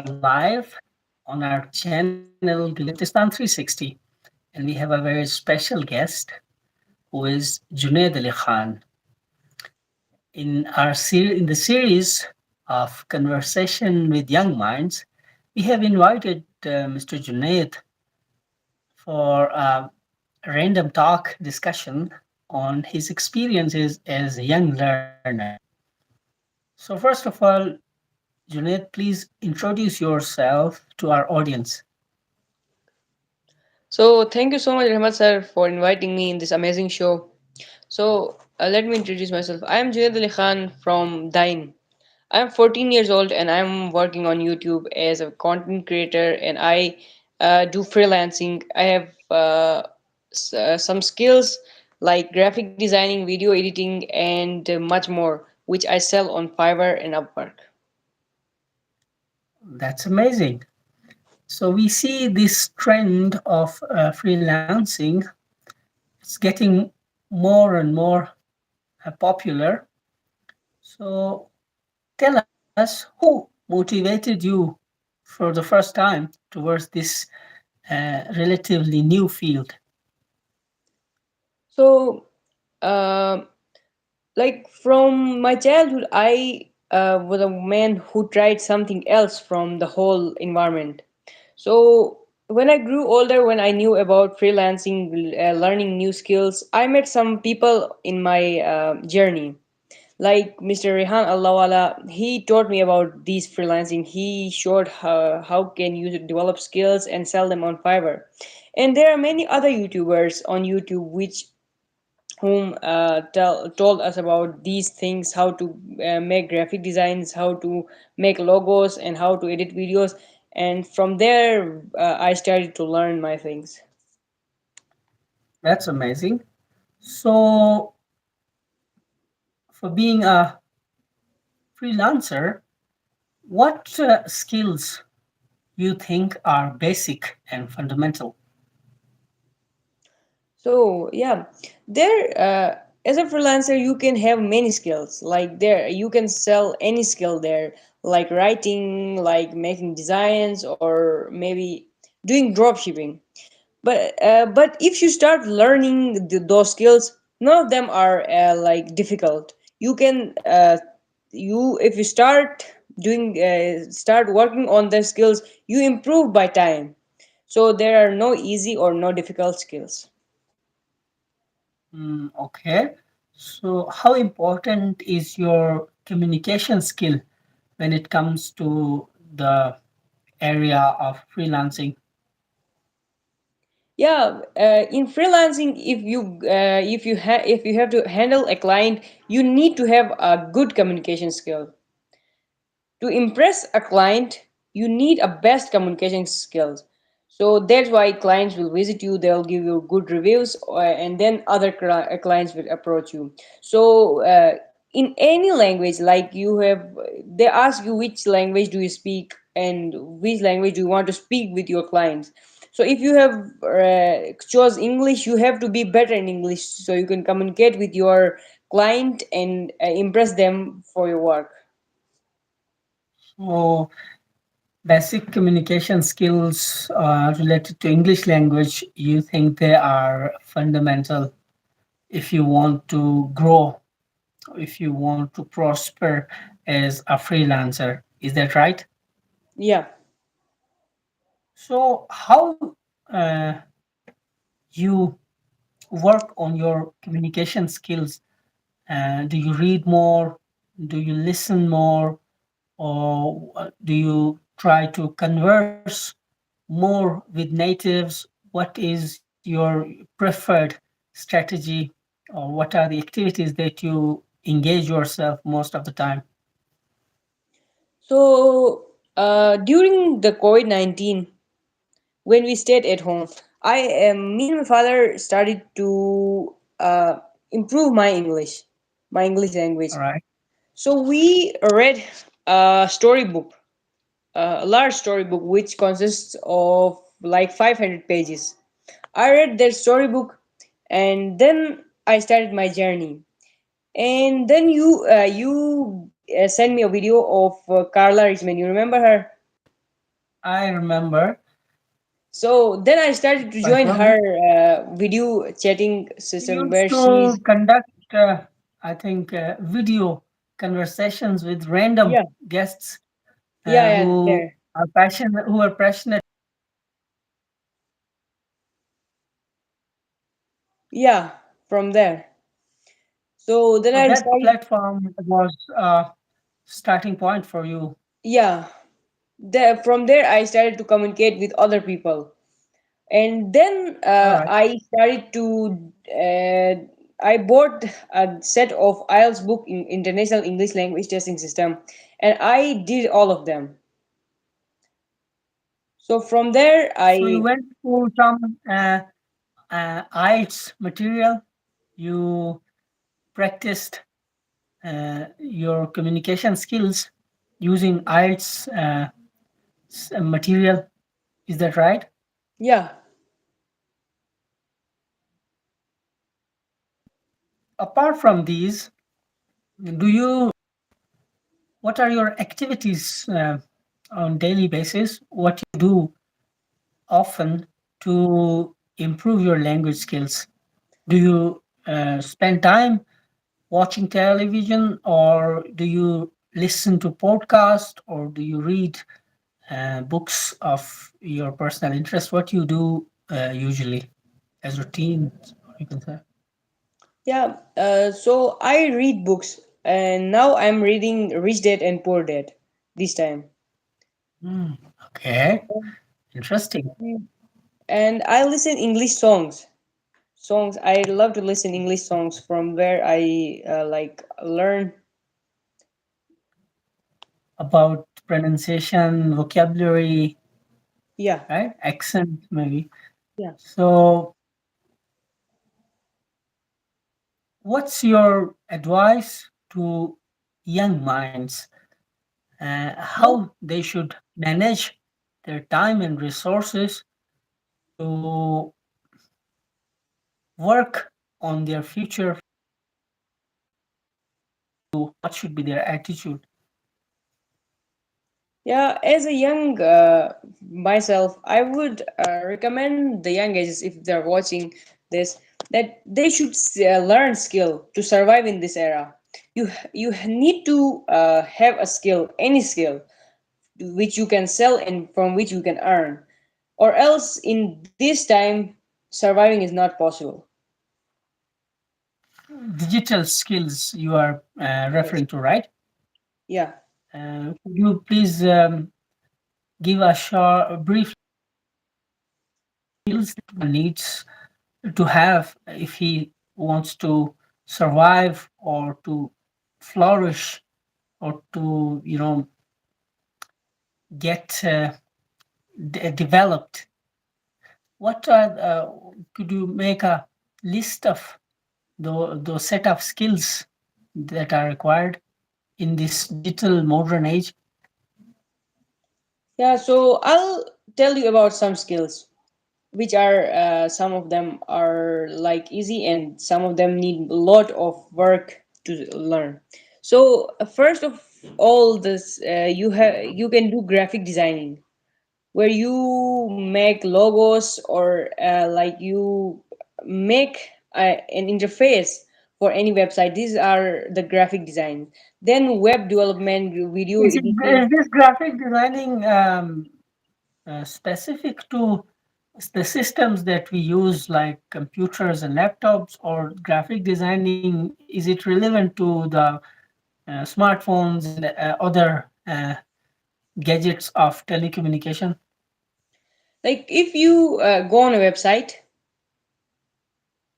live on our channel Gulistan 360, and we have a very special guest who is Junaid Ali Khan. In the series of Conversation with Young Minds, we have invited Mr. Junaid for a random talk discussion on his experiences as a young learner. So, first of all, Junaid, please introduce yourself to our audience. So, thank you so much, Rahmat sir, for inviting me in this amazing show. Let me introduce myself. I am Junaid Ali Khan from Dine. I am 14 years old and I'm working on YouTube as a content creator and I do freelancing. I have some skills like graphic designing, video editing, and much more, which I sell on Fiverr and Upwork. That's amazing. So we see this trend of freelancing. It's getting more and more popular. So tell us who motivated you for the first time towards this relatively new field. So, uh, like from my childhood, I was a man who tried something else from the whole environment. So when I grew older, when I knew about freelancing, learning new skills, I met some people in my journey. Like Mr. Rehan Allahwala, he taught me about these freelancing. He showed how can you develop skills and sell them on Fiverr. And there are many other YouTubers on YouTube which whom told us about these things, how to make graphic designs, how to make logos, and how to edit videos. And from there, I started to learn my things. That's amazing. So for being a freelancer, what skills you think are basic and fundamental? So yeah, there as a freelancer you can have many skills. Like there you can sell any skill there, like writing, like making designs, or maybe doing drop shipping. But if you start learning those skills, none of them are like difficult. You can you if you start working on the skills, you improve by time. So there are no easy or no difficult skills. Okay. So how important is your communication skill when it comes to the area of freelancing? Yeah, in freelancing, if you have to handle a client, you need to have a good communication skill. To impress a client, you need a best communication skills. So that's why clients will visit you, they'll give you good reviews, and then other clients will approach you. So in any language, like you have, they ask you which language do you speak and which language do you want to speak with your clients. So if you have chose English, you have to be better in English so you can communicate with your client and impress them for your work. So basic communication skills related to English language, you think they are fundamental if you want to grow, if you want to prosper as a freelancer. Is that right? Yeah. So how uh, you work on your communication skills? Do you read more? Do you listen more? Or do you try to converse more with natives? What is your preferred strategy, or what are the activities that you engage yourself most of the time? So during the COVID-19, when we stayed at home, me and my father started to improve my English language. All right. So we read a storybook, a large storybook which consists of like 500 pages. I read that storybook, and then I started my journey. And then you sent me a video of Carla Richmond. You remember her? I remember. So then I started to join Confirm me. her video chatting You system used where to she's conduct, I think, video conversations with random yeah, guests yeah, who there, are passionate, who are passionate. yeah, from there. So then So I that started, platform was a starting point for you. yeah, from there I started to communicate with other people, and then All right. I started to. I bought a set of IELTS book in International English Language Testing System, and I did all of them. So from there, So you I went through some IELTS material. You practiced your communication skills using IELTS material. Is that right? yeah. Apart from these, do you what are your activities on daily basis? What you do often to improve your language skills? Do you spend time watching television, or do you listen to podcast, or do you read books of your personal interest? What you do usually as routine, you can say. Yeah, so I read books, and now I'm reading Rich Dad and Poor Dad this time. Hmm, okay, interesting. And I listen English songs. Songs I love to listen English songs from where I like learn. About pronunciation, vocabulary, Yeah, right? Accent, maybe. yeah, So, what's your advice to young minds? yeah, How they should manage their time and resources to work on their future? What should be their attitude? yeah. As a young myself, I would recommend the young ages if they're watching this that they should learn skill to survive in this era. You need to have a skill, any skill which you can sell and from which you can earn, or else in this time surviving is not possible. Digital skills you are Yes. referring to, right? Yeah. Could you please give a short, a brief skills that one needs to have if he wants to survive or to flourish or to, get developed? What are could you make a list of those set of skills that are required in this digital modern age? Yeah, so I'll tell you about some skills which are some of them are like easy and some of them need a lot of work to learn. So first of all, this you can do graphic designing where you make logos or like you make an interface for any website. These are the graphic design. Then web development, video Is editing. this graphic designing specific to the systems that we use, like computers and laptops, or graphic designing? Is it relevant to the smartphones and other gadgets of telecommunication? Like if you go on a website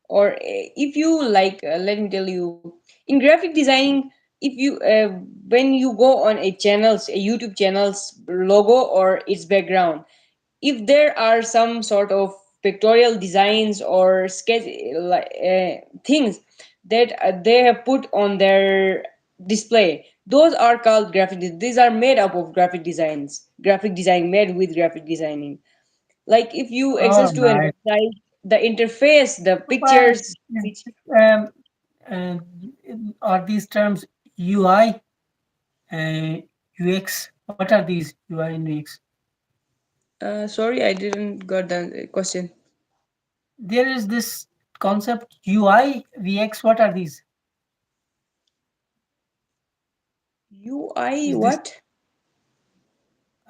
or if you like let me tell you in graphic designing, if you when you go on a channel's a YouTube channel's logo or its background, if there are some sort of pictorial designs or sketch like things that they have put on their display, those are called these are made up of graphic designs, graphic design made with graphic designing. Like if you All access to a right. website, the interface, the But pictures which um, uh, are these terms UI, uh, UX? What are these UI and UX? Sorry, I didn't got the question. There is this concept UI, VX. What are these? UI Is this? what?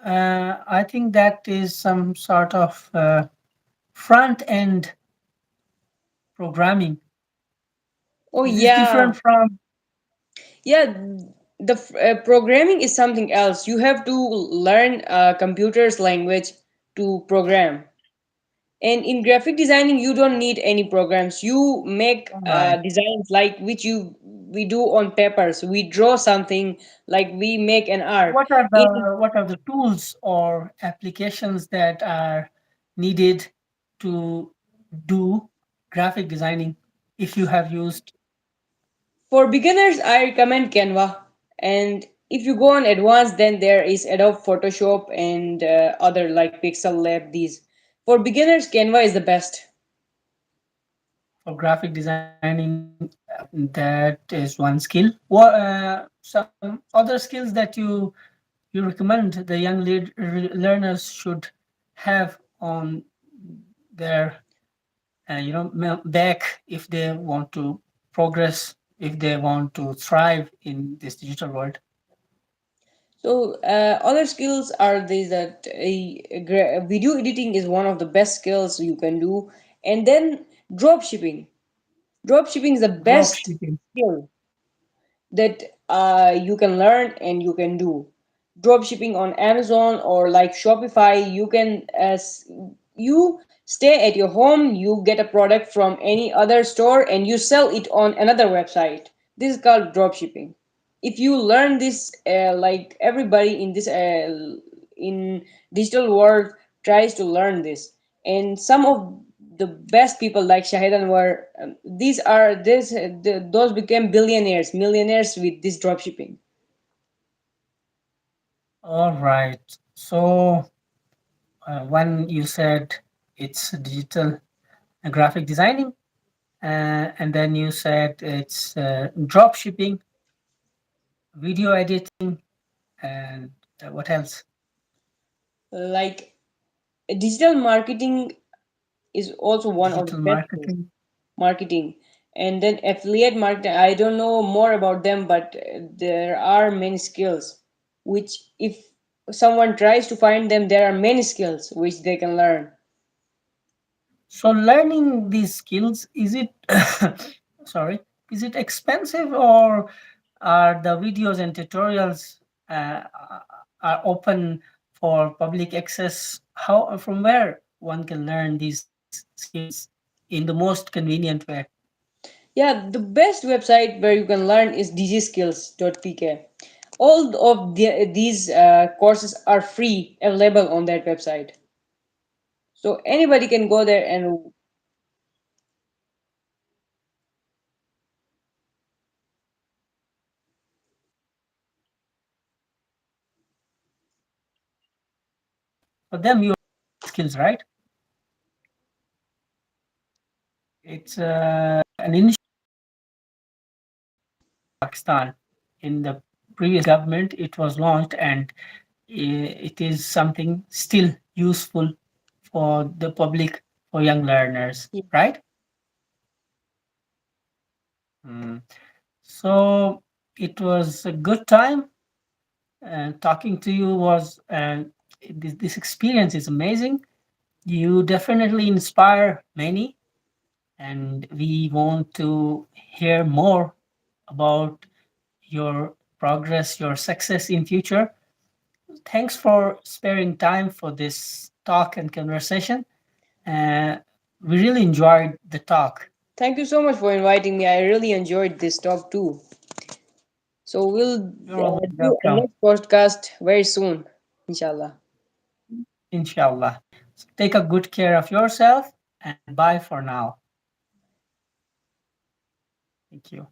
I think that is some sort of front end programming. Oh Is this yeah, different from? yeah. The programming is something else. You have to learn computer's language to program. And in graphic designing, you don't need any programs. You make All right. designs like which you we do on papers. We draw something like we make an art. In What are the tools or applications that are needed to do graphic designing if you have used? For beginners, I recommend Canva. And if you go on advanced, then there is Adobe Photoshop and other like Pixel Lab. These for beginners, Canva is the best. For graphic designing, that is one skill. What some other skills that you recommend the young learners should have on their back if they want to progress, if they want to thrive in this digital world? So other skills are these that video editing is one of the best skills you can do, and then drop shipping. Drop shipping is the Drop best shipping. skill that you can learn and you can do. Drop shipping on Amazon or like Shopify, you can as you stay at your home, you get a product from any other store and you sell it on another website. This is called drop shipping. If you learn this, like everybody in this in digital world tries to learn this, and some of the best people like Shahid Anwar, these are those became billionaires, millionaires with this drop shipping. All right. So when you said it's digital graphic designing, and then you said it's drop shipping, video editing, and what else? Like digital marketing is also one of the Digital best things. marketing. Marketing, and then affiliate marketing. I don't know more about them, but there are many skills which if someone tries to find them, there are many skills which they can learn. So learning these skills, is it sorry, is it expensive, or are the videos and tutorials are open for public access? How from where one can learn these skills in the most convenient way? Yeah, the best website where you can learn is dgskills.pk. All of these courses are free, available on that website. So anybody can go there and For them, you skills, right? It's an initiative in Pakistan. In the previous government, it was launched, and it is something still useful for the public, for young learners, right? Mm. So it was a good time, and talking to you was this experience is amazing. You definitely inspire many, and we want to hear more about your progress, your success in future. Thanks for sparing time for this talk and conversation. Uh, we really enjoyed the talk. thank you so much for inviting me. I really enjoyed this talk too. So we'll You're always do a welcome, next podcast very soon, inshallah. inshallah. So take a good care of yourself, and bye for now. Thank you.